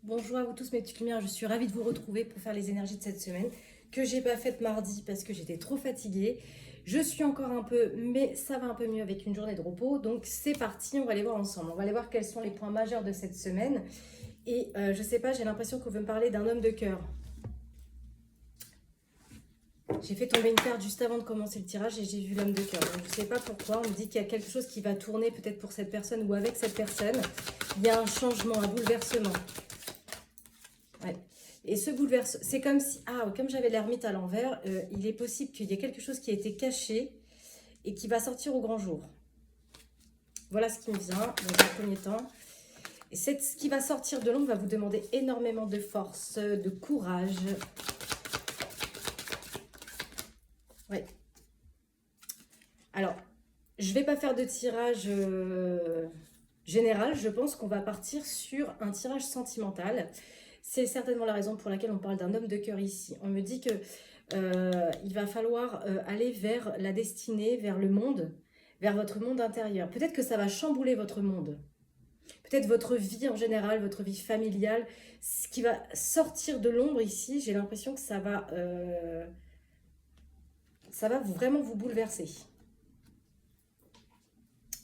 Bonjour à vous tous mes petites lumières, je suis ravie de vous retrouver pour faire les énergies de cette semaine que j'ai pas faite mardi parce que j'étais trop fatiguée. Je suis encore un peu, mais ça va un peu mieux avec une journée de repos. Donc c'est parti, on va les voir ensemble. On va aller voir quels sont les points majeurs de cette semaine. Et je sais pas, j'ai l'impression qu'on veut me parler d'un homme de cœur. J'ai fait tomber une carte juste avant de commencer le tirage et j'ai vu l'homme de cœur. Donc je sais pas pourquoi, on me dit qu'il y a quelque chose qui va tourner peut-être pour cette personne ou avec cette personne. Il y a un changement, un bouleversement. Ouais. Et ce bouleverse, c'est comme si, comme j'avais l'ermite à l'envers, il est possible qu'il y ait quelque chose qui a été caché et qui va sortir au grand jour. Voilà ce qui me vient dans un premier temps. Et ce qui va sortir de l'ombre va vous demander énormément de force, de courage. Ouais. Alors, je ne vais pas faire de tirage général. Je pense qu'on va partir sur un tirage sentimental. C'est certainement la raison pour laquelle on parle d'un homme de cœur ici. On me dit que il va falloir aller vers la destinée, vers le monde, vers votre monde intérieur. Peut-être que ça va chambouler votre monde. Peut-être votre vie en général, votre vie familiale. Ce qui va sortir de l'ombre ici, j'ai l'impression que ça va vraiment vous bouleverser.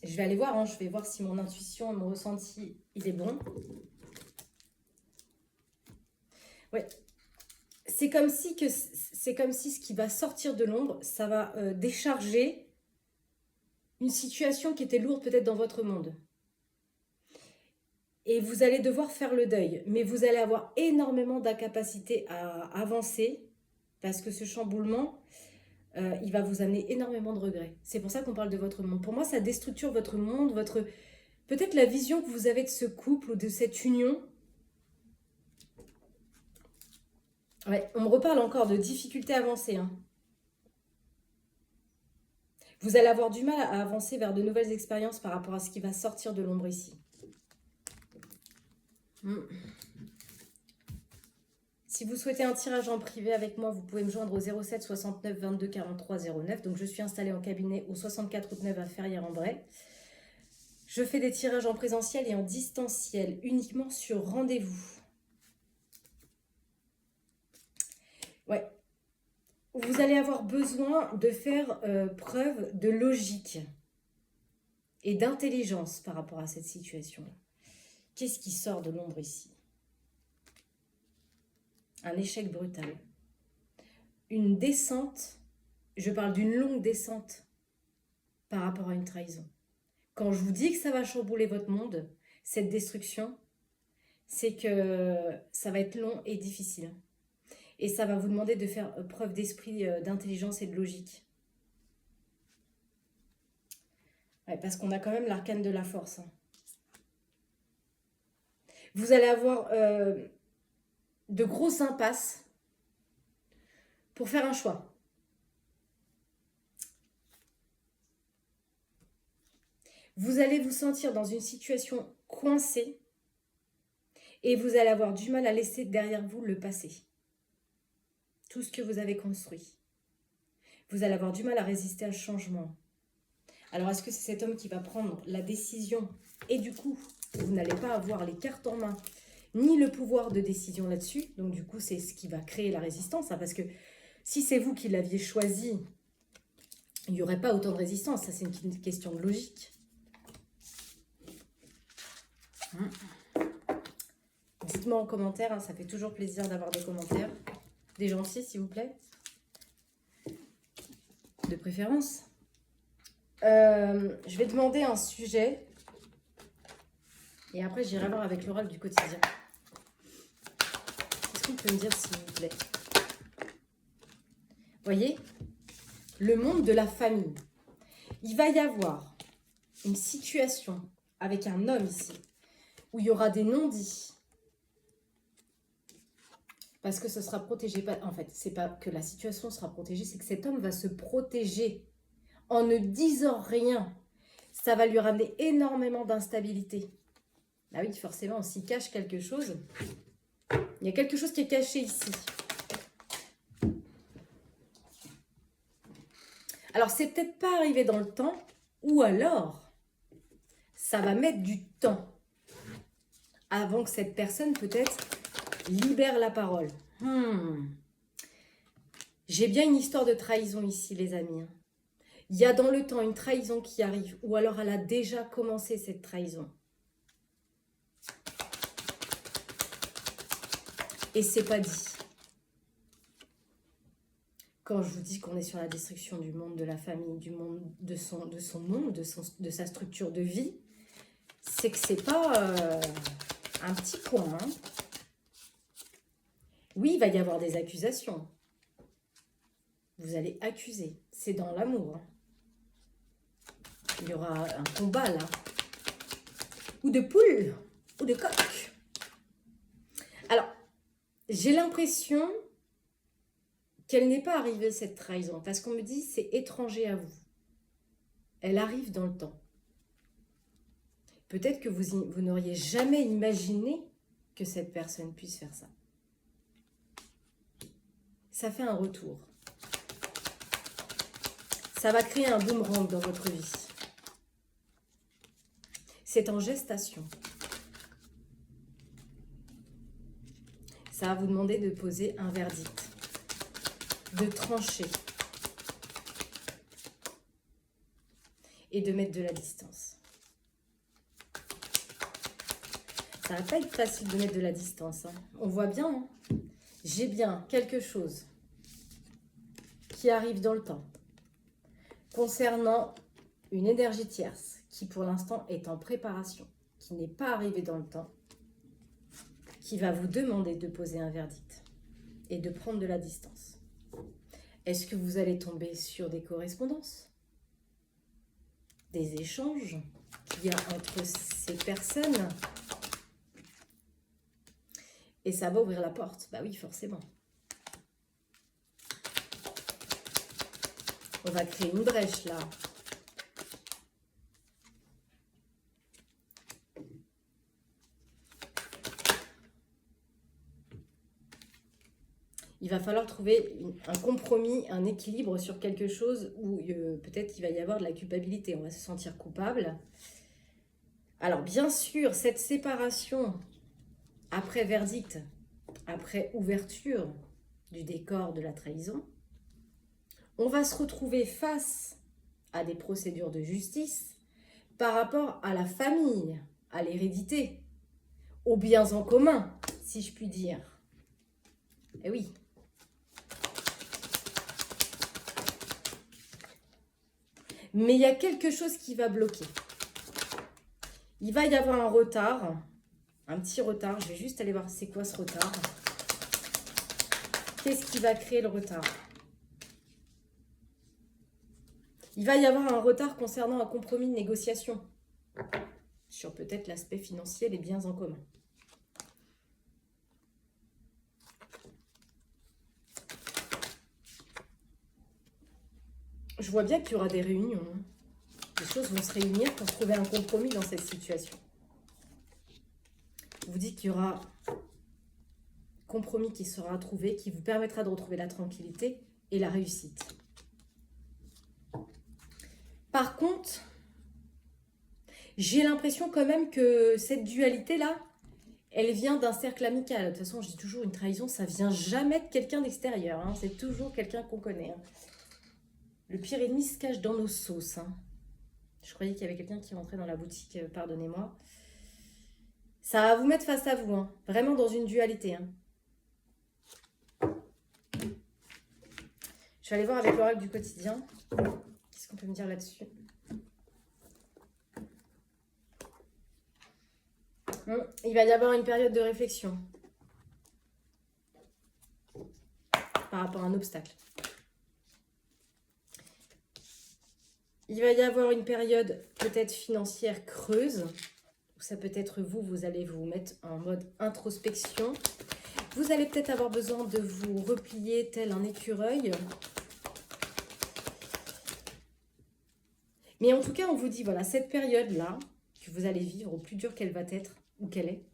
Je vais aller voir, hein, je vais voir si mon intuition, mon ressenti, il est bon. Ouais. C'est comme si ce qui va sortir de l'ombre, ça va décharger une situation qui était lourde peut-être dans votre monde. Et vous allez devoir faire le deuil, mais vous allez avoir énormément d'incapacité à avancer parce que ce chamboulement, il va vous amener énormément de regrets. C'est pour ça qu'on parle de votre monde. Pour moi, ça déstructure votre monde, peut-être la vision que vous avez de ce couple ou de cette union. Ouais, on me reparle encore de difficultés à avancer. Hein. Vous allez avoir du mal à avancer vers de nouvelles expériences par rapport à ce qui va sortir de l'ombre ici. Si vous souhaitez un tirage en privé avec moi, vous pouvez me joindre au 07 69 22 43 09. Donc, je suis installée en cabinet au 64 route 9 à Ferrières-en-Bray. Je fais des tirages en présentiel et en distanciel, uniquement sur rendez-vous. Ouais. Vous allez avoir besoin de faire preuve de logique et d'intelligence par rapport à cette situation. Qu'est-ce qui sort de l'ombre ici? Un échec brutal. Une descente, je parle d'une longue descente par rapport à une trahison. Quand je vous dis que ça va chambouler votre monde, cette destruction, c'est que ça va être long et difficile. Et ça va vous demander de faire preuve d'esprit, d'intelligence et de logique. Ouais, parce qu'on a quand même l'arcane de la force. Hein. Vous allez avoir de grosses impasses pour faire un choix. Vous allez vous sentir dans une situation coincée et vous allez avoir du mal à laisser derrière vous le passé. Tout ce que vous avez construit. Vous allez avoir du mal à résister à ce changement. Alors, est-ce que c'est cet homme qui va prendre la décision et du coup, vous n'allez pas avoir les cartes en main ni le pouvoir de décision là-dessus. Donc, du coup, c'est ce qui va créer la résistance. Hein, parce que si c'est vous qui l'aviez choisi, il n'y aurait pas autant de résistance. Ça, c'est une question de logique. Dites-moi en commentaire, hein, ça fait toujours plaisir d'avoir des commentaires. Des gentils, s'il vous plaît. De préférence. Je vais demander un sujet. Et après, j'irai voir avec l'oral du quotidien. Qu'est-ce qu'on peut me dire, s'il vous plaît? Voyez, le monde de la famille. Il va y avoir une situation avec un homme ici, où il y aura des non-dits. Parce que ce sera protégé. En fait, c'est pas que la situation sera protégée, c'est que cet homme va se protéger en ne disant rien. Ça va lui ramener énormément d'instabilité. Ah oui, forcément, on s'y cache quelque chose. Il y a quelque chose qui est caché ici. Alors, c'est peut-être pas arrivé dans le temps, ou alors, ça va mettre du temps avant que cette personne peut-être libère la parole. J'ai bien une histoire de trahison ici, les amis. Il y a dans le temps une trahison qui arrive, ou alors elle a déjà commencé cette trahison. Et c'est pas dit. Quand je vous dis qu'on est sur la destruction du monde, de la famille, du monde, de son monde, de sa structure de vie, c'est que c'est pas un petit point. Hein. Oui, il va y avoir des accusations. Vous allez accuser. C'est dans l'amour. Hein. Il y aura un combat là. Ou de poule, ou de coq. Alors, j'ai l'impression qu'elle n'est pas arrivée cette trahison. Parce qu'on me dit c'est étranger à vous. Elle arrive dans le temps. Peut-être que vous n'auriez jamais imaginé que cette personne puisse faire ça. Ça fait un retour. Ça va créer un boomerang dans votre vie. C'est en gestation. Ça va vous demander de poser un verdict, de trancher et de mettre de la distance. Ça va pas être facile de mettre de la distance. Hein. On voit bien, hein. J'ai bien quelque chose qui arrive dans le temps concernant une énergie tierce qui pour l'instant est en préparation, qui n'est pas arrivée dans le temps, qui va vous demander de poser un verdict et de prendre de la distance. Est-ce que vous allez tomber sur des correspondances, des échanges qu'il y a entre ces personnes? Et ça va ouvrir la porte. Bah oui, forcément. On va créer une brèche là. Il va falloir trouver un compromis, un équilibre sur quelque chose où peut-être il va y avoir de la culpabilité. On va se sentir coupable. Alors bien sûr, cette séparation après verdict, après ouverture du décor de la trahison, on va se retrouver face à des procédures de justice par rapport à la famille, à l'hérédité, aux biens en commun, si je puis dire. Eh oui. Mais il y a quelque chose qui va bloquer. Il va y avoir un retard, un petit retard. Je vais juste aller voir c'est quoi ce retard. Qu'est-ce qui va créer le retard? Il va y avoir un retard concernant un compromis de négociation sur peut-être l'aspect financier, les biens en commun. Je vois bien qu'il y aura des réunions. Les choses vont se réunir pour trouver un compromis dans cette situation. Je vous dis qu'il y aura un compromis qui sera trouvé, qui vous permettra de retrouver la tranquillité et la réussite. Par contre, j'ai l'impression quand même que cette dualité-là, elle vient d'un cercle amical. De toute façon, je dis toujours, une trahison, ça vient jamais de quelqu'un d'extérieur. Hein. C'est toujours quelqu'un qu'on connaît. Hein. Le pire ennemi se cache dans nos sauces. Hein. Je croyais qu'il y avait quelqu'un qui rentrait dans la boutique, pardonnez-moi. Ça va vous mettre face à vous, hein. Vraiment dans une dualité. Hein. Je vais aller voir avec l'oracle du quotidien. Qu'est-ce qu'on peut me dire là-dessus? Il va y avoir une période de réflexion par rapport à un obstacle. Il va y avoir une période peut-être financière creuse. Ça peut être vous allez vous mettre en mode introspection. Vous allez peut-être avoir besoin de vous replier tel un écureuil. Mais en tout cas, on vous dit, voilà, cette période-là que vous allez vivre, au plus dur qu'elle va être, ou qu'elle est,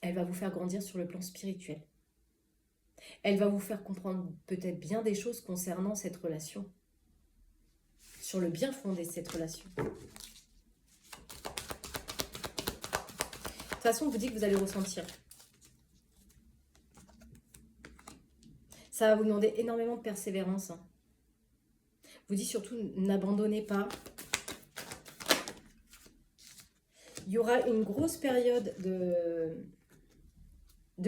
elle va vous faire grandir sur le plan spirituel. Elle va vous faire comprendre peut-être bien des choses concernant cette relation. Sur le bien fondé de cette relation. toute façon, on vous dit que vous allez ressentir. Ça va vous demander énormément de persévérance. Hein. Vous dit surtout, n'abandonnez pas. Il y aura une grosse période de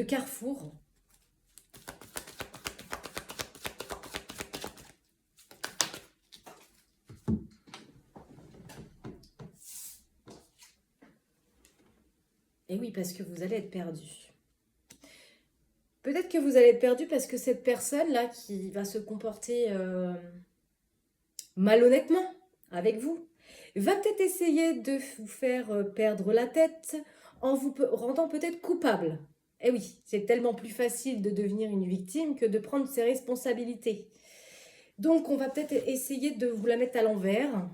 carrefour. Et oui, parce que vous allez être perdu. Peut-être que vous allez être perdu parce que cette personne-là qui va se comporter malhonnêtement avec vous, va peut-être essayer de vous faire perdre la tête en vous rendant peut-être coupable. Eh oui, c'est tellement plus facile de devenir une victime que de prendre ses responsabilités. Donc, on va peut-être essayer de vous la mettre à l'envers.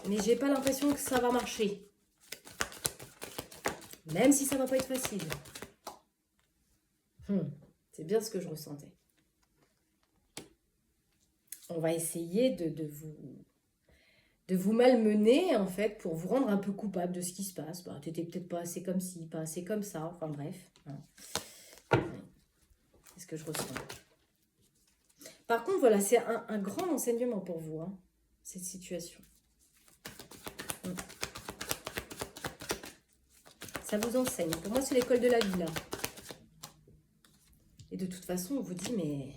Mais j'ai pas l'impression que ça va marcher. Même si ça va pas être facile. C'est bien ce que je ressentais. On va essayer de vous malmener, en fait, pour vous rendre un peu coupable de ce qui se passe. Bah, t'étais peut-être pas assez comme ci, pas assez comme ça. Enfin, bref. C'est ce que je ressens. Par contre, voilà, c'est un grand enseignement pour vous, hein, cette situation. Ça vous enseigne. Pour moi, c'est l'école de la vie, là. Et de toute façon, on vous dit, mais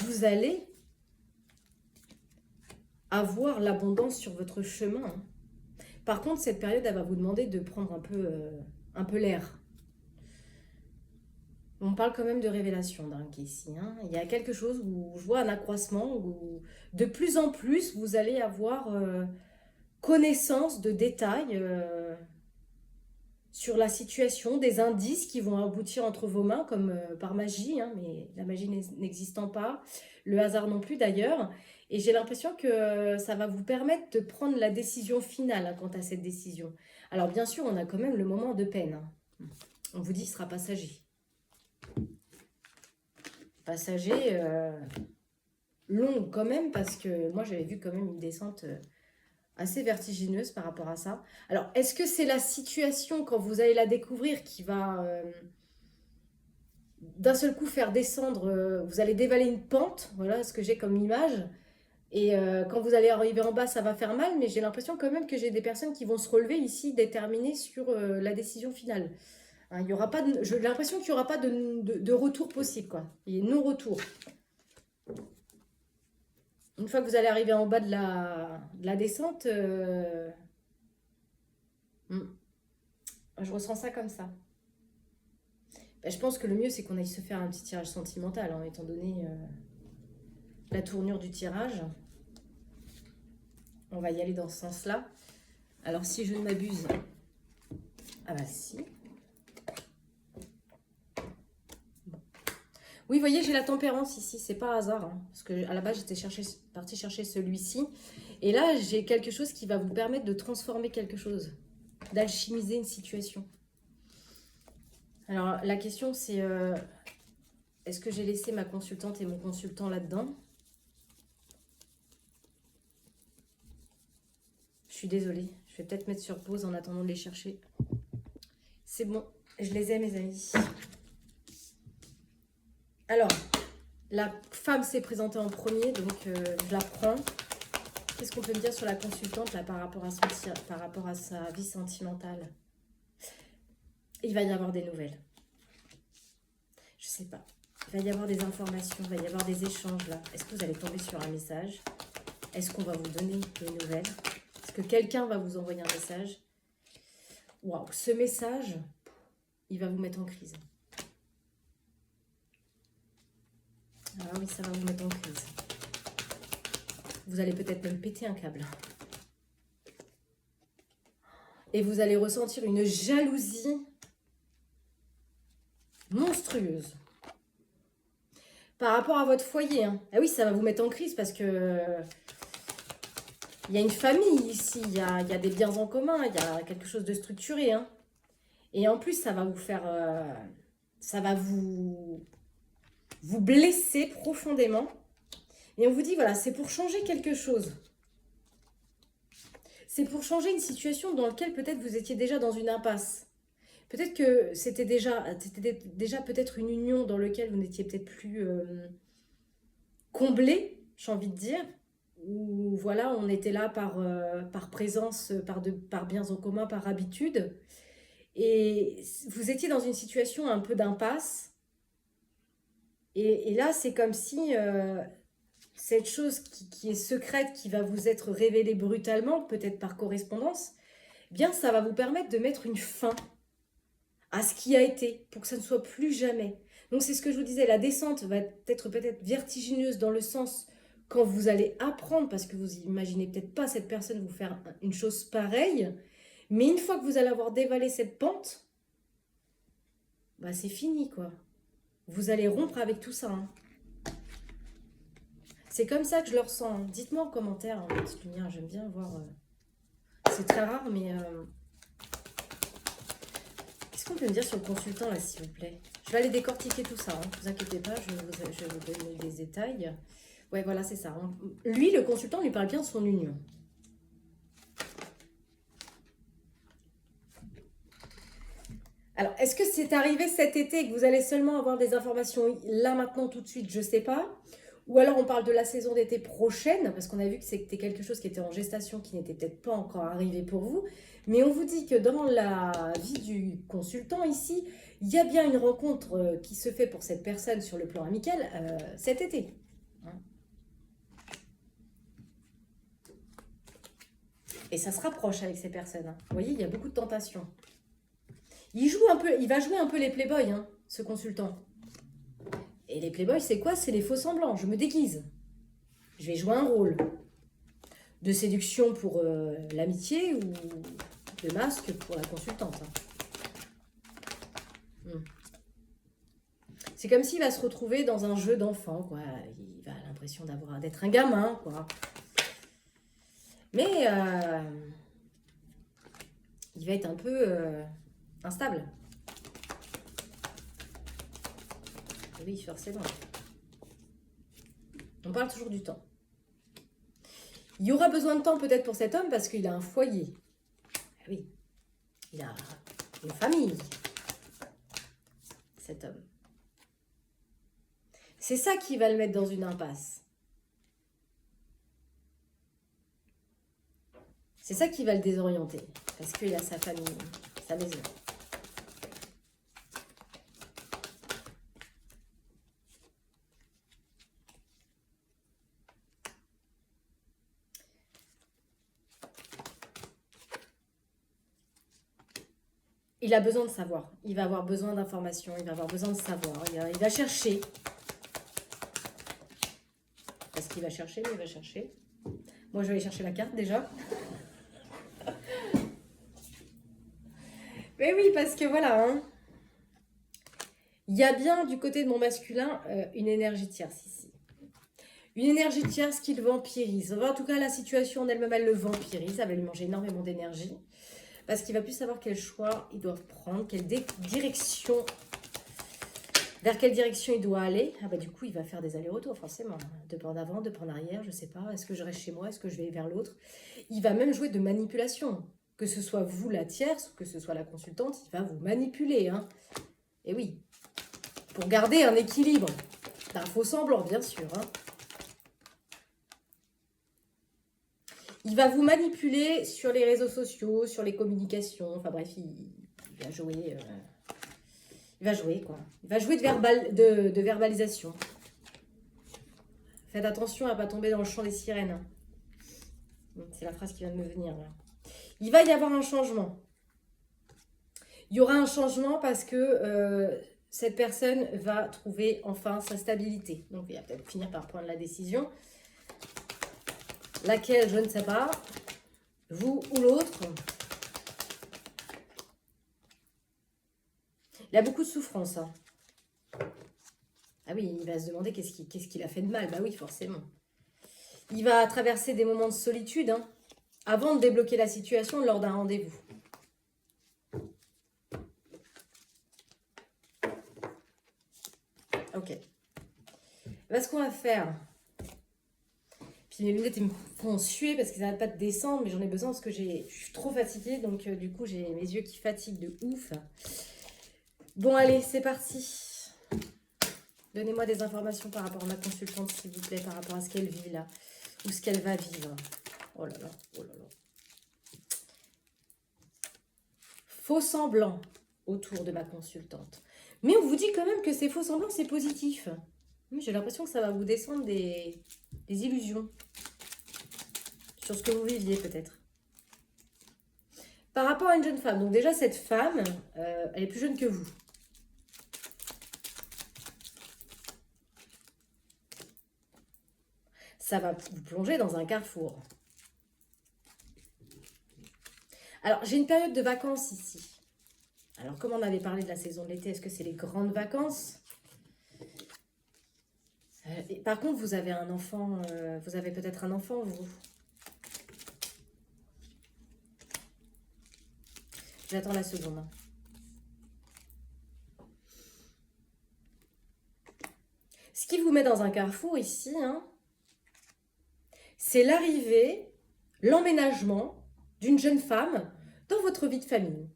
vous allez avoir l'abondance sur votre chemin. Hein. Par contre, cette période, elle va vous demander de prendre un peu l'air. On parle quand même de révélation dingue ici. Hein. Il y a quelque chose où je vois un accroissement, où de plus en plus, vous allez avoir connaissance de détails sur la situation, des indices qui vont aboutir entre vos mains comme par magie, hein, mais la magie n'existant pas, le hasard non plus d'ailleurs. Et j'ai l'impression que ça va vous permettre de prendre la décision finale hein, quant à cette décision. Alors bien sûr, on a quand même le moment de peine. Hein. On vous dit qu'il sera passager. Passager long quand même, parce que moi j'avais vu quand même une descente assez vertigineuse par rapport à ça. Alors, est-ce que c'est la situation, quand vous allez la découvrir, qui va d'un seul coup faire descendre, vous allez dévaler une pente, voilà ce que j'ai comme image, et quand vous allez arriver en bas, ça va faire mal, mais j'ai l'impression quand même que j'ai des personnes qui vont se relever ici, déterminées sur la décision finale. Hein, il y aura pas j'ai l'impression qu'il n'y aura pas de retour possible, quoi. Il y a non-retour. Une fois que vous allez arriver en bas de la descente, je ressens ça comme ça. Ben, je pense que le mieux, c'est qu'on aille se faire un petit tirage sentimental, hein, étant donné la tournure du tirage. On va y aller dans ce sens-là. Alors, si je ne m'abuse... Ah bah si. Oui, vous voyez, j'ai la tempérance ici, c'est pas hasard. Hein, parce que à la base, j'étais partie chercher celui-ci. Et là, j'ai quelque chose qui va vous permettre de transformer quelque chose, d'alchimiser une situation. Alors, la question, c'est est-ce que j'ai laissé ma consultante et mon consultant là-dedans? Je suis désolée, je vais peut-être mettre sur pause en attendant de les chercher. C'est bon, je les ai, mes amis. Alors, la femme s'est présentée en premier, donc je la prends. Qu'est-ce qu'on peut me dire sur la consultante là, par rapport à sa vie sentimentale? Il va y avoir des nouvelles. Je sais pas. Il va y avoir des informations, il va y avoir des échanges là. Est-ce que vous allez tomber sur un message? Est-ce qu'on va vous donner des nouvelles? Est-ce que quelqu'un va vous envoyer un message? Waouh, ce message, il va vous mettre en crise. Ah oui, ça va vous mettre en crise. Vous allez peut-être même péter un câble. Et vous allez ressentir une jalousie monstrueuse. Par rapport à votre foyer. Hein. Ah oui, ça va vous mettre en crise parce que... il y a une famille ici, il y a des biens en commun, il y a quelque chose de structuré. Hein. Et en plus, ça va vous faire... ça va vous blesser profondément. Et on vous dit, voilà, c'est pour changer quelque chose. C'est pour changer une situation dans laquelle peut-être vous étiez déjà dans une impasse. Peut-être que c'était déjà peut-être une union dans laquelle vous n'étiez peut-être plus comblé, j'ai envie de dire. Ou voilà, on était là par présence, par biens en commun, par habitude. Et vous étiez dans une situation un peu d'impasse. Et là, c'est comme si cette chose qui est secrète, qui va vous être révélée brutalement, peut-être par correspondance, eh bien, ça va vous permettre de mettre une fin à ce qui a été, pour que ça ne soit plus jamais. Donc c'est ce que je vous disais, la descente va être peut-être vertigineuse dans le sens quand vous allez apprendre, parce que vous imaginez peut-être pas cette personne vous faire une chose pareille, mais une fois que vous allez avoir dévalé cette pente, bah c'est fini quoi. Vous allez rompre avec tout ça. Hein. C'est comme ça que je le ressens. Dites-moi en commentaire, en petite lumière, j'aime bien voir. C'est très rare, mais qu'est-ce qu'on peut me dire sur le consultant là, s'il vous plaît? Je vais aller décortiquer tout ça, hein. Ne vous inquiétez pas, je vais vous donner des détails. Ouais, voilà, c'est ça. Lui, le consultant, lui parle bien de son union. Alors, est-ce que c'est arrivé cet été et que vous allez seulement avoir des informations là, maintenant, tout de suite? Je ne sais pas. Ou alors on parle de la saison d'été prochaine, parce qu'on a vu que c'était quelque chose qui était en gestation, qui n'était peut-être pas encore arrivé pour vous. Mais on vous dit que dans la vie du consultant ici, il y a bien une rencontre qui se fait pour cette personne sur le plan amical cet été. Et ça se rapproche avec ces personnes. Hein. Vous voyez, il y a beaucoup de tentations. Il va jouer un peu les playboys, hein, ce consultant. Et les playboys, c'est quoi? C'est les faux semblants. Je me déguise. Je vais jouer un rôle de séduction pour l'amitié ou de masque pour la consultante. Hein. C'est comme s'il va se retrouver dans un jeu d'enfant, quoi. Il va avoir l'impression d'être un gamin, quoi. Mais il va être un peu instable. Oui, forcément. On parle toujours du temps. Il y aura besoin de temps peut-être pour cet homme parce qu'il a un foyer. Oui, il a une famille, cet homme. C'est ça qui va le mettre dans une impasse. C'est ça qui va le désorienter. Parce qu'il a sa famille, sa maison. Il a besoin de savoir. Il va avoir besoin d'informations. Il va avoir besoin de savoir. Il va chercher. Parce qu'il va chercher, mais il va chercher. Moi, je vais aller chercher la carte déjà. Mais oui, parce que voilà. Hein. Il y a bien du côté de mon masculin une énergie tierce ici. Une énergie tierce qui le vampirise. En tout cas, la situation en elle-même, elle le vampirise. Ça va lui manger énormément d'énergie. Parce qu'il va plus savoir quel choix il doit prendre, quelle direction, vers quelle direction il doit aller. Ah bah du coup, il va faire des allers-retours forcément. Deux pas en avant, deux pas en arrière, je sais pas. Est-ce que je reste chez moi? Est-ce que je vais vers l'autre? Il va même jouer de manipulation. Que ce soit vous la tierce, que ce soit la consultante, il va vous manipuler. Hein. Et oui, pour garder un équilibre. D'un faux semblant, bien sûr. Hein. Il va vous manipuler sur les réseaux sociaux, sur les communications. Enfin bref, il va jouer. Il va jouer, quoi. Il va jouer de verbalisation. Faites attention à ne pas tomber dans le champ des sirènes. C'est la phrase qui vient de me venir, là. Il va y avoir un changement. Il y aura un changement parce que cette personne va trouver enfin sa stabilité. Donc, il va peut-être finir par prendre la décision. Laquelle, je ne sais pas. Vous ou l'autre. Il a beaucoup de souffrance. Hein. Ah oui, il va se demander qu'est-ce qu'il a fait de mal. Bah oui, forcément. Il va traverser des moments de solitude hein, avant de débloquer la situation lors d'un rendez-vous. Ok. Bah, ce qu'on va faire... Puis mes lunettes, elles me font suer parce qu'ils n'arrêtent pas de descendre, mais j'en ai besoin parce que je suis trop fatiguée, donc du coup, j'ai mes yeux qui fatiguent de ouf. Bon, allez, c'est parti. Donnez-moi des informations par rapport à ma consultante, s'il vous plaît, par rapport à ce qu'elle vit là, ou ce qu'elle va vivre. Oh là là, oh là là. Faux semblant autour de ma consultante. Mais on vous dit quand même que ces faux semblants, c'est positif. J'ai l'impression que ça va vous descendre des illusions sur ce que vous viviez peut-être. Par rapport à une jeune femme, donc déjà cette femme, elle est plus jeune que vous. Ça va vous plonger dans un carrefour. Alors, j'ai une période de vacances ici. Alors, comme on avait parlé de la saison de l'été, est-ce que c'est les grandes vacances? Par contre, vous avez un enfant, vous avez peut-être un enfant, vous. J'attends la seconde. Ce qui vous met dans un carrefour ici, hein, c'est l'arrivée, l'emménagement d'une jeune femme dans votre vie de famille.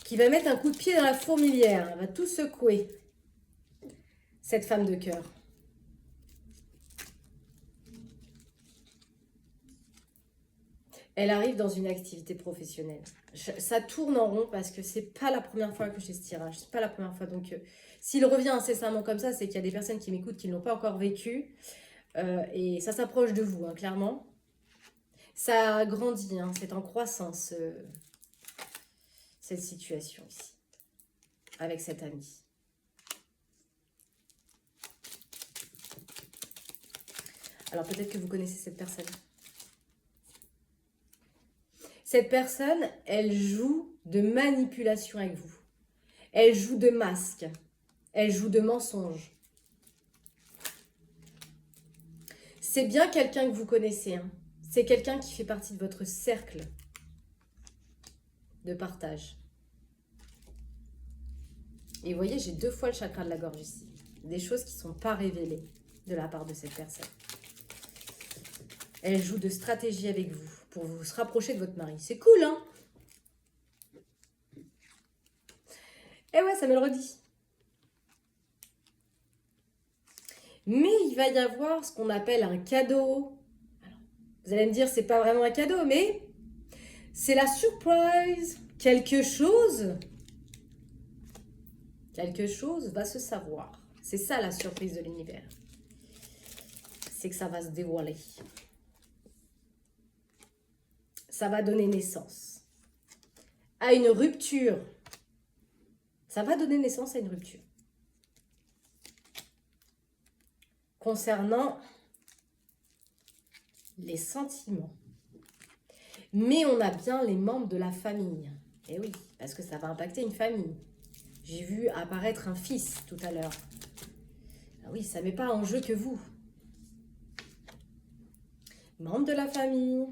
Qui va mettre un coup de pied dans la fourmilière. Elle va tout secouer. Cette femme de cœur. Elle arrive dans une activité professionnelle. Ça tourne en rond parce que c'est pas la première fois que j'ai ce tirage. C'est pas la première fois. Donc, s'il revient incessamment comme ça, c'est qu'il y a des personnes qui m'écoutent qui ne l'ont pas encore vécu. Et ça s'approche de vous, hein, clairement. Ça grandit, hein, c'est en croissance, cette situation ici. Avec cet ami. Alors, peut-être que vous connaissez cette personne. Cette personne, elle joue de manipulation avec vous. Elle joue de masque. Elle joue de mensonge. C'est bien quelqu'un que vous connaissez. Hein. C'est quelqu'un qui fait partie de votre cercle de partage. Et vous voyez, j'ai 2 fois le chakra de la gorge ici. Des choses qui ne sont pas révélées de la part de cette personne. Elle joue de stratégie avec vous pour vous se rapprocher de votre mari. C'est cool, hein? Eh ouais, ça me le redit. Mais il va y avoir ce qu'on appelle un cadeau. Alors, vous allez me dire, c'est pas vraiment un cadeau, mais c'est la surprise. Quelque chose va se savoir. C'est ça la surprise de l'univers. C'est que ça va se dévoiler. Ça va donner naissance à une rupture. Ça va donner naissance à une rupture. Concernant les sentiments. Mais on a bien les membres de la famille. Et oui, parce que ça va impacter une famille. J'ai vu apparaître un fils tout à l'heure. Ah oui, ça ne met pas en jeu que vous. Membres de la famille.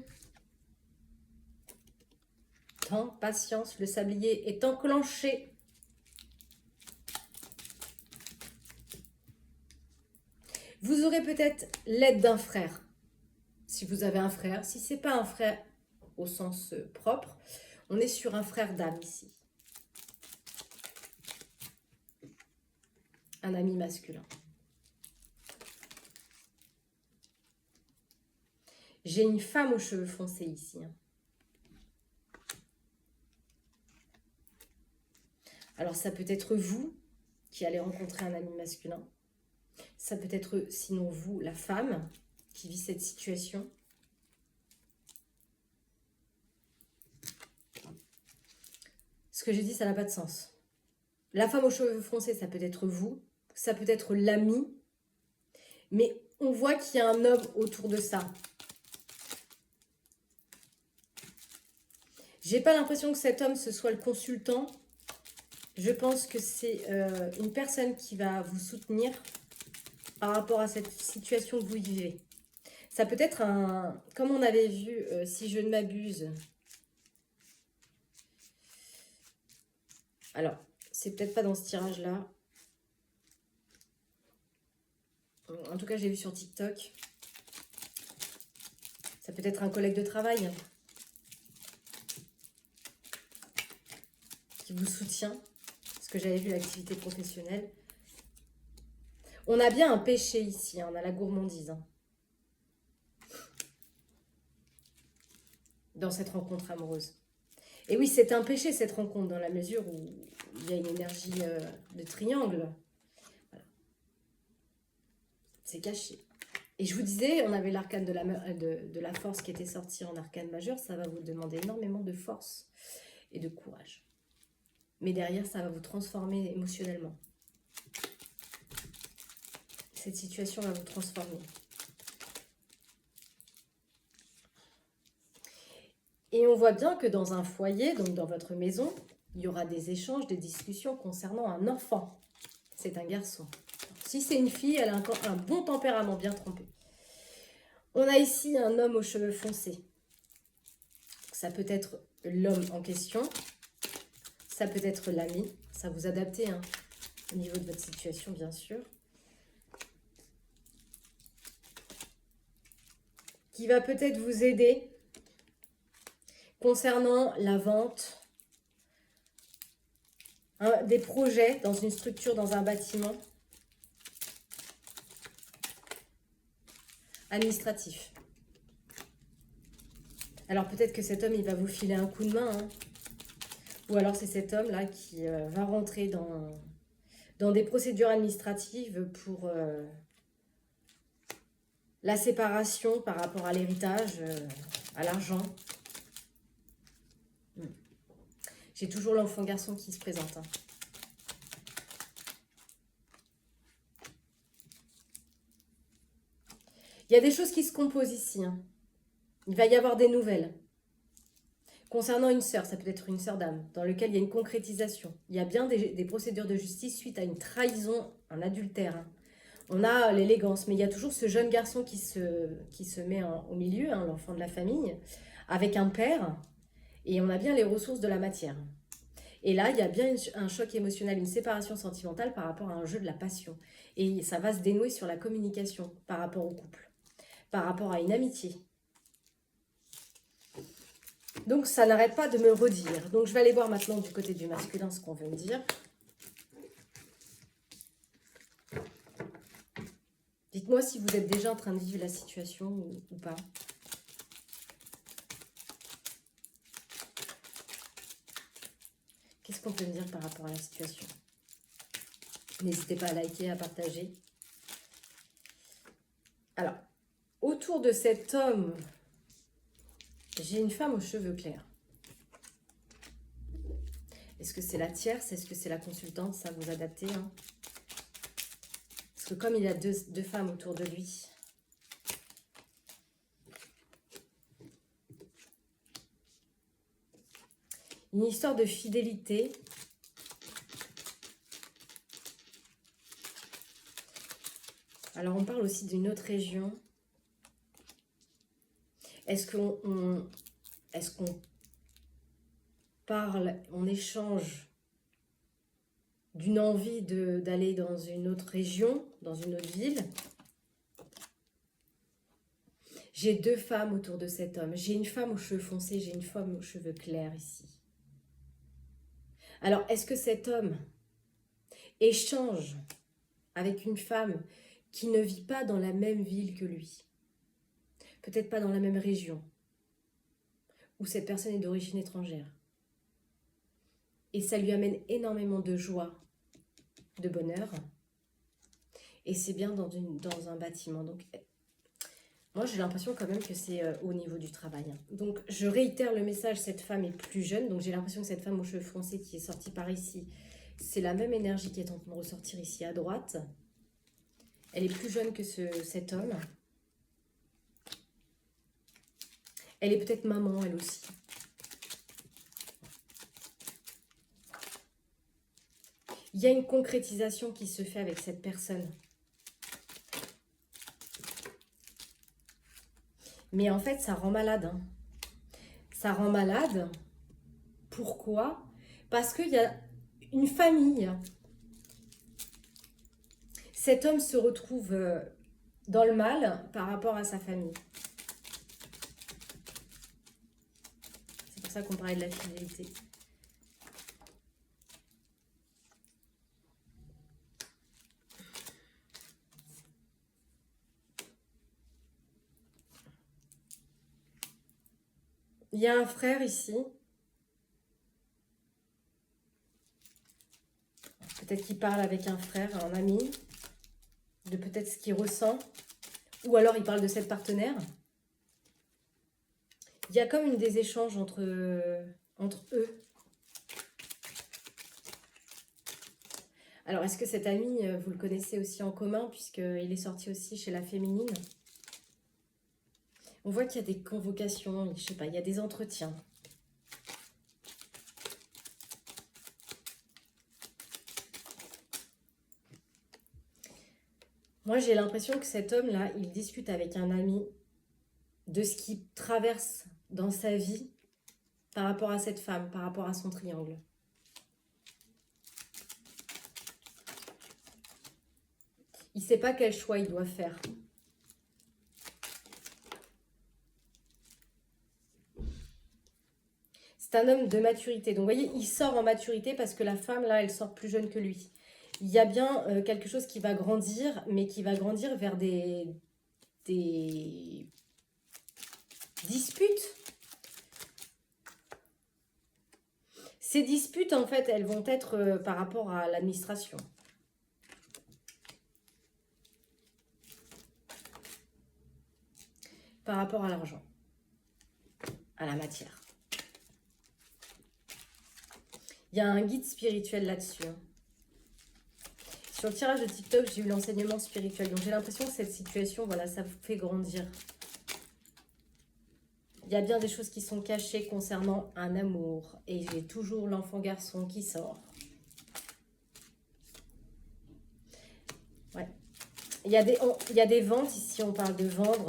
Temps, patience, le sablier est enclenché. Vous aurez peut-être l'aide d'un frère. Si vous avez un frère, si ce n'est pas un frère au sens propre, on est sur un frère d'âme ici. Un ami masculin. J'ai une femme aux cheveux foncés ici. Alors ça peut être vous qui allez rencontrer un ami masculin. Ça peut être sinon vous, la femme, qui vit cette situation. Ce que j'ai dit, ça n'a pas de sens. La femme aux cheveux foncés, ça peut être vous. Ça peut être l'ami. Mais on voit qu'il y a un homme autour de ça. J'ai pas l'impression que cet homme, ce soit le consultant. Je pense que c'est une personne qui va vous soutenir par rapport à cette situation que vous vivez. Ça peut être un... Comme on avait vu, si je ne m'abuse. Alors, c'est peut-être pas dans ce tirage-là. En tout cas, j'ai vu sur TikTok. Ça peut être un collègue de travail qui vous soutient. Parce que j'avais vu l'activité professionnelle. On a bien un péché ici, hein, on a la gourmandise. Hein, dans cette rencontre amoureuse. Et oui, c'est un péché cette rencontre, dans la mesure où il y a une énergie de triangle. Voilà. C'est caché. Et je vous disais, on avait l'arcane de la force qui était sorti en arcane majeur. Ça va vous demander énormément de force et de courage. Mais derrière, ça va vous transformer émotionnellement. Cette situation va vous transformer. Et on voit bien que dans un foyer, donc dans votre maison, il y aura des échanges, des discussions concernant un enfant. C'est un garçon. Si c'est une fille, elle a un bon tempérament, bien trempé. On a ici un homme aux cheveux foncés. Ça peut être l'homme en question. Ça peut être l'ami. Ça vous adaptez hein, au niveau de votre situation, bien sûr. Qui va peut-être vous aider concernant la vente, hein, des projets dans une structure, dans un bâtiment administratif. Alors peut-être que cet homme, il va vous filer un coup de main. Hein. Ou alors c'est cet homme-là qui va rentrer dans des procédures administratives pour la séparation par rapport à l'héritage, à l'argent. J'ai toujours l'enfant garçon qui se présente. Hein. Il y a des choses qui se composent ici. Hein. Il va y avoir des nouvelles. Concernant une sœur, ça peut être une sœur d'âme, dans lequel il y a une concrétisation. Il y a bien des procédures de justice suite à une trahison, un adultère. Hein. On a l'élégance, mais il y a toujours ce jeune garçon qui se met au milieu, hein, l'enfant de la famille, avec un père, et on a bien les ressources de la matière. Et là, il y a bien un choc émotionnel, une séparation sentimentale par rapport à un jeu de la passion. Et ça va se dénouer sur la communication par rapport au couple, par rapport à une amitié. Donc, ça n'arrête pas de me redire. Donc, je vais aller voir maintenant du côté du masculin ce qu'on veut me dire. Dites-moi si vous êtes déjà en train de vivre la situation ou pas. Qu'est-ce qu'on peut me dire par rapport à la situation? N'hésitez pas à liker, à partager. Alors, autour de cet homme, j'ai une femme aux cheveux clairs. Est-ce que c'est la tierce? Est-ce que c'est la consultante? Ça vous adaptez. Hein, parce que comme il y a deux femmes autour de lui, une histoire de fidélité. Alors, on parle aussi d'une autre région. Est-ce qu'on parle, on échange d'une envie d'aller dans une autre région, dans une autre ville? J'ai deux femmes autour de cet homme. J'ai une femme aux cheveux foncés, j'ai une femme aux cheveux clairs ici. Alors, est-ce que cet homme échange avec une femme qui ne vit pas dans la même ville que lui? Peut-être pas dans la même région, où cette personne est d'origine étrangère. Et ça lui amène énormément de joie, de bonheur. Et c'est bien dans un bâtiment. Donc, moi, j'ai l'impression quand même que c'est au niveau du travail. Hein. Donc, je réitère le message, cette femme est plus jeune. Donc, j'ai l'impression que cette femme aux cheveux foncés qui est sortie par ici, c'est la même énergie qui est en train de ressortir ici à droite. Elle est plus jeune que cet homme. Elle est peut-être maman, elle aussi. Il y a une concrétisation qui se fait avec cette personne. Mais en fait, ça rend malade. Hein. Ça rend malade. Pourquoi? Parce qu'il y a une famille. Cet homme se retrouve dans le mal par rapport à sa famille. C'est pour ça qu'on parlait de la fidélité. Il y a un frère ici. Peut-être qu'il parle avec un frère, un ami, de peut-être ce qu'il ressent. Ou alors il parle de cette partenaire. Il y a comme des échanges entre eux. Alors, est-ce que cet ami, vous le connaissez aussi en commun, puisqu'il est sorti aussi chez la féminine? On voit qu'il y a des convocations, je sais pas, il y a des entretiens. Moi, j'ai l'impression que cet homme-là, il discute avec un ami de ce qu'il traverse dans sa vie par rapport à cette femme, par rapport à son triangle. Il ne sait pas quel choix il doit faire. C'est un homme de maturité. Donc, vous voyez, il sort en maturité parce que la femme, là, elle sort plus jeune que lui. Il y a bien quelque chose qui va grandir, mais qui va grandir vers des disputes. Ces disputes, en fait, elles vont être par rapport à l'administration. Par rapport à l'argent, à la matière. Il y a un guide spirituel là-dessus. Sur le tirage de TikTok, j'ai eu l'enseignement spirituel. Donc j'ai l'impression que cette situation, voilà, ça vous fait grandir. Il y a bien des choses qui sont cachées concernant un amour. Et j'ai toujours l'enfant garçon qui sort. Ouais. Il y a des ventes ici, on parle de vendre.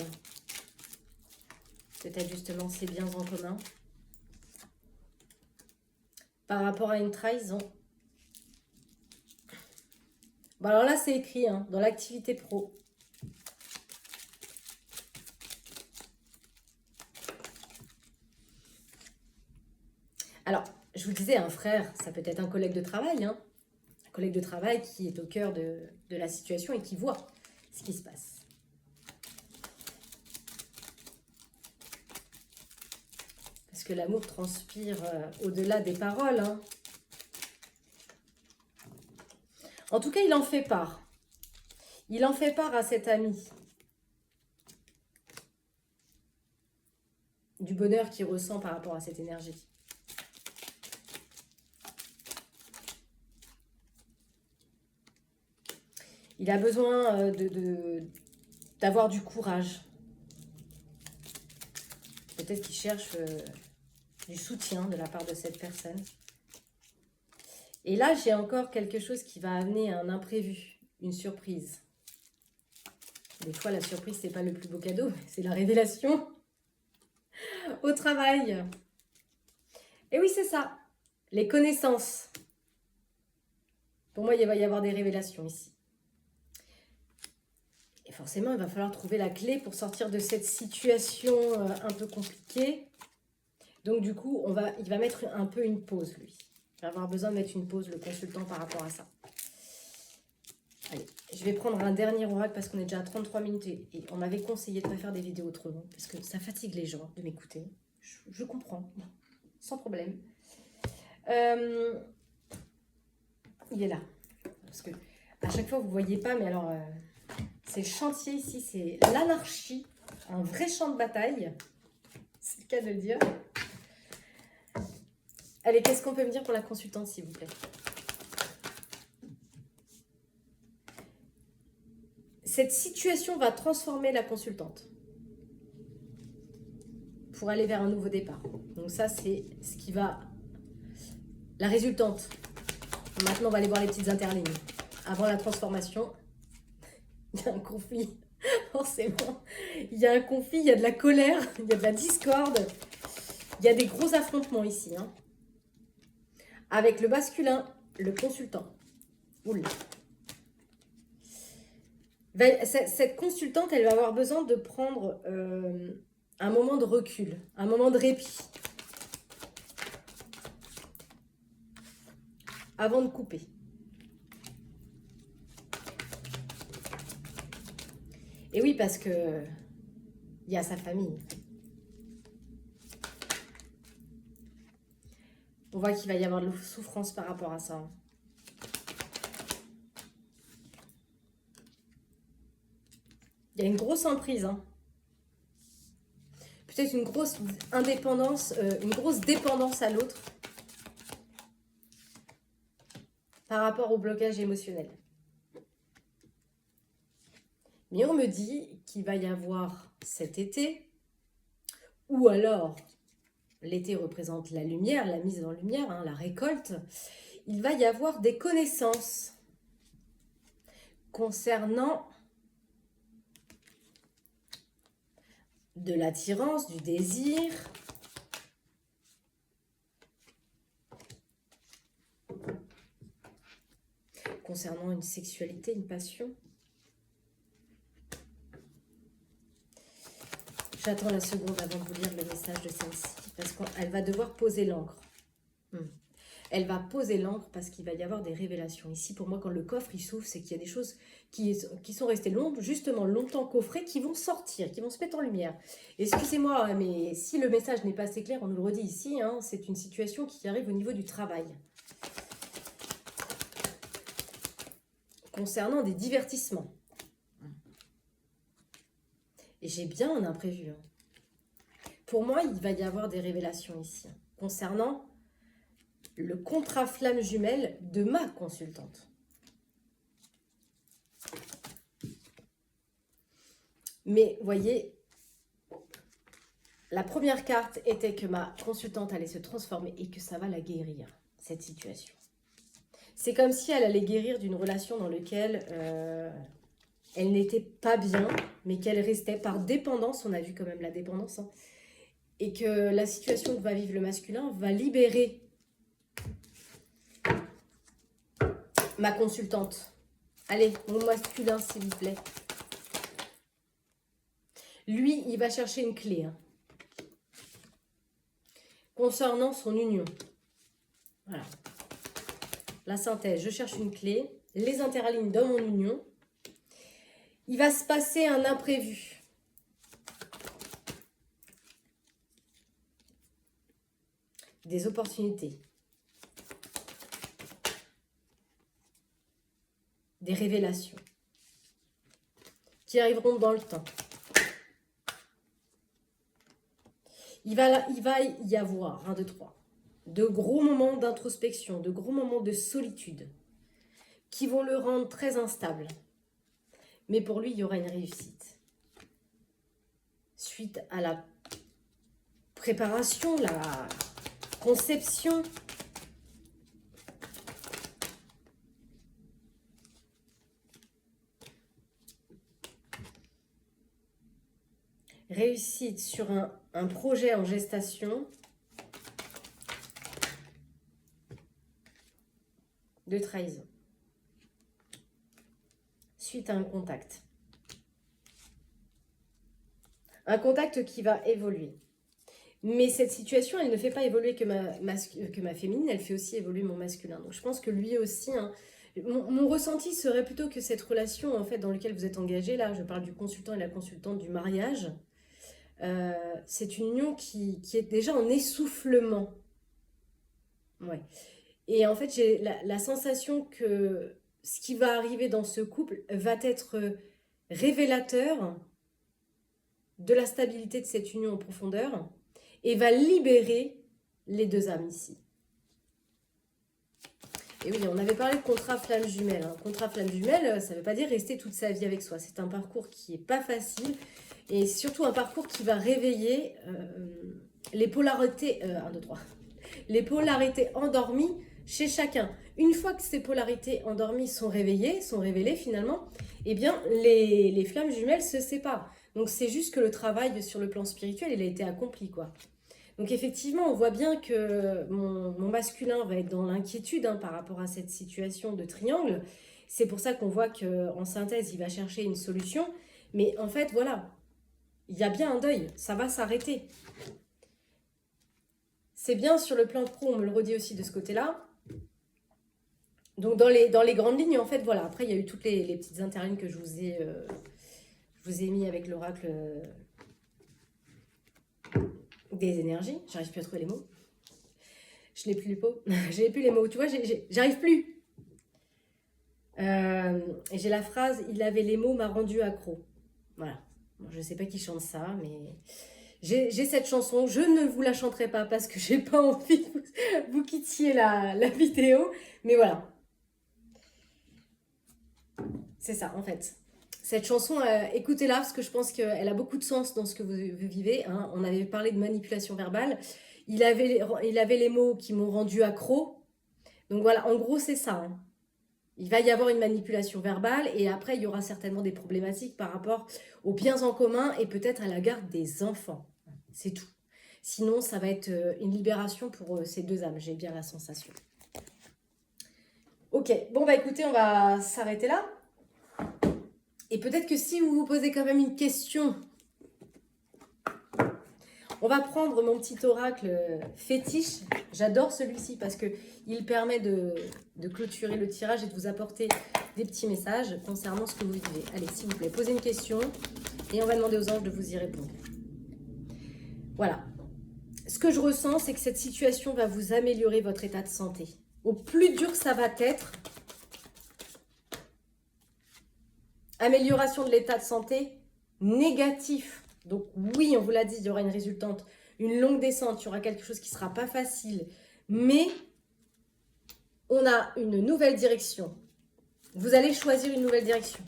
Peut-être justement ces biens en commun. Par rapport à une trahison. Bon, alors là, c'est écrit hein, dans l'activité pro. Alors, je vous disais, un frère, ça peut être un collègue de travail. Hein, un collègue de travail qui est au cœur de la situation et qui voit ce qui se passe. Parce que l'amour transpire au-delà des paroles. Hein. En tout cas, il en fait part. Il en fait part à cet ami. Du bonheur qu'il ressent par rapport à cette énergie. Il a besoin d'avoir du courage. Peut-être qu'il cherche du soutien de la part de cette personne. Et là, j'ai encore quelque chose qui va amener un imprévu, une surprise. Des fois, la surprise, c'est pas le plus beau cadeau, c'est la révélation au travail. Et oui, c'est ça. Les connaissances. Pour moi, il va y avoir des révélations ici. Et forcément, il va falloir trouver la clé pour sortir de cette situation un peu compliquée. Donc, du coup, il va mettre un peu une pause, lui. Il va avoir besoin de mettre une pause, le consultant, par rapport à ça. Allez, je vais prendre un dernier oracle parce qu'on est déjà à 33 minutes et on m'avait conseillé de ne pas faire des vidéos trop longues parce que ça fatigue les gens de m'écouter. Je comprends, sans problème. Il est là. Parce que à chaque fois, vous ne voyez pas, mais alors, c'est le chantier ici, c'est l'anarchie, un vrai champ de bataille. C'est le cas de le dire. Allez, qu'est-ce qu'on peut me dire pour la consultante, s'il vous plaît? Cette situation va transformer la consultante pour aller vers un nouveau départ. Donc ça, c'est ce qui va... La résultante. Maintenant, on va aller voir les petites interlignes. Avant la transformation, il y a un conflit. Forcément, il y a un conflit, il y a de la colère, il y a de la discorde. Il y a des gros affrontements ici. Hein. Avec le masculin, le consultant. Oula. Cette consultante, elle va avoir besoin de prendre un moment de recul, un moment de répit, avant de couper. Et oui, parce que il y a sa famille. On voit qu'il va y avoir de la souffrance par rapport à ça. Il y a une grosse emprise. Hein. Peut-être une grosse indépendance, une grosse dépendance à l'autre par rapport au blocage émotionnel. Mais on me dit qu'il va y avoir cet été, ou alors l'été représente la lumière, la mise en lumière, hein, la récolte. Il va y avoir des connaissances concernant de l'attirance, du désir, concernant une sexualité, une passion. J'attends la seconde avant de vous lire le message de celle-ci, parce qu'elle va devoir poser l'encre. Elle va poser l'encre parce qu'il va y avoir des révélations. Ici, pour moi, quand le coffre il s'ouvre, c'est qu'il y a des choses qui sont restées justement longtemps coffrées, qui vont sortir, qui vont se mettre en lumière. Excusez-moi, mais si le message n'est pas assez clair, on nous le redit ici, hein, c'est une situation qui arrive au niveau du travail. Concernant des divertissements. Et j'ai bien un imprévu. Hein. Pour moi, il va y avoir des révélations ici. Concernant le contrat flamme jumelle de ma consultante. Mais, voyez, la première carte était que ma consultante allait se transformer et que ça va la guérir, cette situation. C'est comme si elle allait guérir d'une relation dans laquelle elle n'était pas bien, mais qu'elle restait par dépendance, on a vu quand même la dépendance, hein, et que la situation que va vivre le masculin va libérer ma consultante. Allez, mon masculin, s'il vous plaît. Lui, il va chercher une clé. Hein, concernant son union. Voilà. La synthèse, je cherche une clé. Les interlignes dans mon union. Il va se passer un imprévu. Des opportunités. Des révélations. Qui arriveront dans le temps. Il va y avoir, 1, 2, 3, de gros moments d'introspection, de gros moments de solitude qui vont le rendre très instable. Mais pour lui, il y aura une réussite. Suite à la préparation, la conception. Réussite sur un projet en gestation. De trahison. Suite à un contact. Un contact qui va évoluer. Mais cette situation, elle ne fait pas évoluer que ma féminine, elle fait aussi évoluer mon masculin. Donc je pense que lui aussi, hein, mon ressenti serait plutôt que cette relation en fait dans laquelle vous êtes engagé, là je parle du consultant et la consultante du mariage, c'est une union qui est déjà en essoufflement. Ouais. Et en fait, j'ai la sensation que ce qui va arriver dans ce couple va être révélateur de la stabilité de cette union en profondeur et va libérer les deux âmes ici. Et oui, on avait parlé de contrat flamme jumelle. Hein. Contrat flamme jumelle, ça ne veut pas dire rester toute sa vie avec soi. C'est un parcours qui n'est pas facile et surtout un parcours qui va réveiller les polarités, 1, 2, 3, les polarités endormies chez chacun. Une fois que ces polarités endormies sont révélées finalement, eh bien les flammes jumelles se séparent. Donc c'est juste que le travail sur le plan spirituel, il a été accompli, quoi. Donc effectivement, on voit bien que mon masculin va être dans l'inquiétude hein, par rapport à cette situation de triangle. C'est pour ça qu'on voit qu'en synthèse, il va chercher une solution. Mais en fait, voilà, il y a bien un deuil, ça va s'arrêter. C'est bien sur le plan pro, on me le redit aussi de ce côté-là. Donc dans les grandes lignes, en fait, voilà. Après, il y a eu toutes les petites interlignes que je vous ai mis avec l'oracle des énergies. J'arrive plus à trouver les mots. Je n'ai plus les mots. Je n'ai plus les mots. Tu vois, j'arrive plus. Et j'ai la phrase « Il avait les mots, m'a rendu accro ». Voilà. Bon, je ne sais pas qui chante ça, mais j'ai cette chanson. Je ne vous la chanterai pas parce que j'ai pas envie que vous quittiez la vidéo. Mais voilà. C'est ça, en fait. Cette chanson, écoutez-la parce que je pense qu'elle a beaucoup de sens dans ce que vous vivez. Hein. On avait parlé de manipulation verbale. Il avait les mots qui m'ont rendu accro. Donc voilà, en gros, c'est ça. Hein. Il va y avoir une manipulation verbale et après, il y aura certainement des problématiques par rapport aux biens en commun et peut-être à la garde des enfants. C'est tout. Sinon, ça va être une libération pour ces deux âmes. J'ai bien la sensation. Ok, bon bah écoutez, on va s'arrêter là. Et peut-être que si vous vous posez quand même une question, on va prendre mon petit oracle fétiche. J'adore celui-ci parce qu'il permet de clôturer le tirage et de vous apporter des petits messages concernant ce que vous vivez. Allez, s'il vous plaît, posez une question et on va demander aux anges de vous y répondre. Voilà. Ce que je ressens, c'est que cette situation va vous améliorer votre état de santé. Au plus dur que ça va être, amélioration de l'état de santé négatif. Donc oui, on vous l'a dit, il y aura une résultante, une longue descente, il y aura quelque chose qui ne sera pas facile. Mais on a une nouvelle direction. Vous allez choisir une nouvelle direction.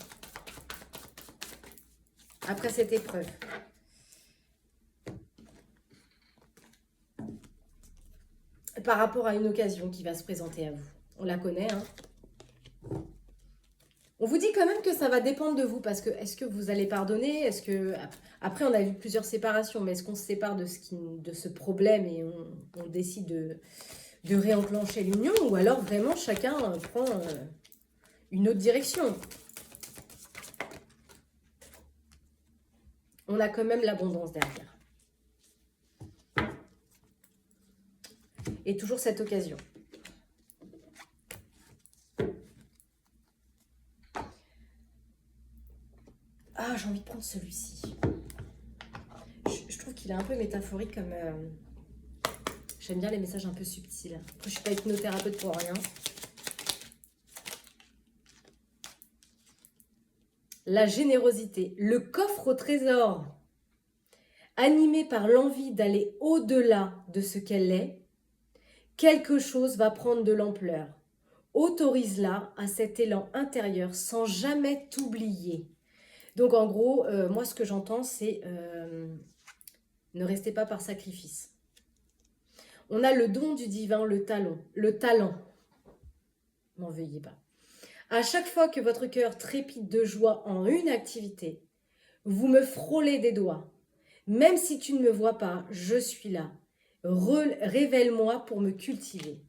Après cette épreuve. Par rapport à une occasion qui va se présenter à vous. On la connaît, hein. On vous dit quand même que ça va dépendre de vous parce que est-ce que vous allez pardonner? Est-ce que après on a eu plusieurs séparations, mais est-ce qu'on se sépare de ce problème et on décide de réenclencher l'union ou alors vraiment chacun prend une autre direction? On a quand même l'abondance derrière. Et toujours cette occasion. Ah, j'ai envie de prendre celui-ci. Je trouve qu'il est un peu métaphorique comme... J'aime bien les messages un peu subtils. Après, je ne suis pas hypnothérapeute pour rien. La générosité. Le coffre au trésor. Animé par l'envie d'aller au-delà de ce qu'elle est, quelque chose va prendre de l'ampleur. Autorise-la à cet élan intérieur sans jamais t'oublier. Donc en gros, moi ce que j'entends c'est ne restez pas par sacrifice. On a le don du divin, le talent. N'en veuillez pas. À chaque fois que votre cœur trépide de joie en une activité, vous me frôlez des doigts. Même si tu ne me vois pas, je suis là. Révèle-moi pour me cultiver.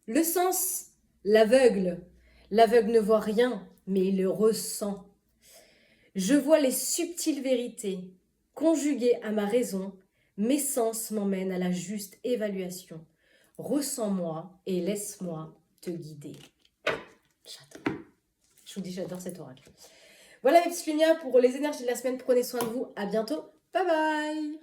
Le sens, l'aveugle. L'aveugle ne voit rien, mais il le ressent. Je vois les subtiles vérités. Conjuguées à ma raison, mes sens m'emmènent à la juste évaluation. Ressens-moi et laisse-moi te guider. J'adore. Je vous dis, j'adore cet oracle. Voilà mes petits lumières pour les énergies de la semaine. Prenez soin de vous. À bientôt. Bye bye.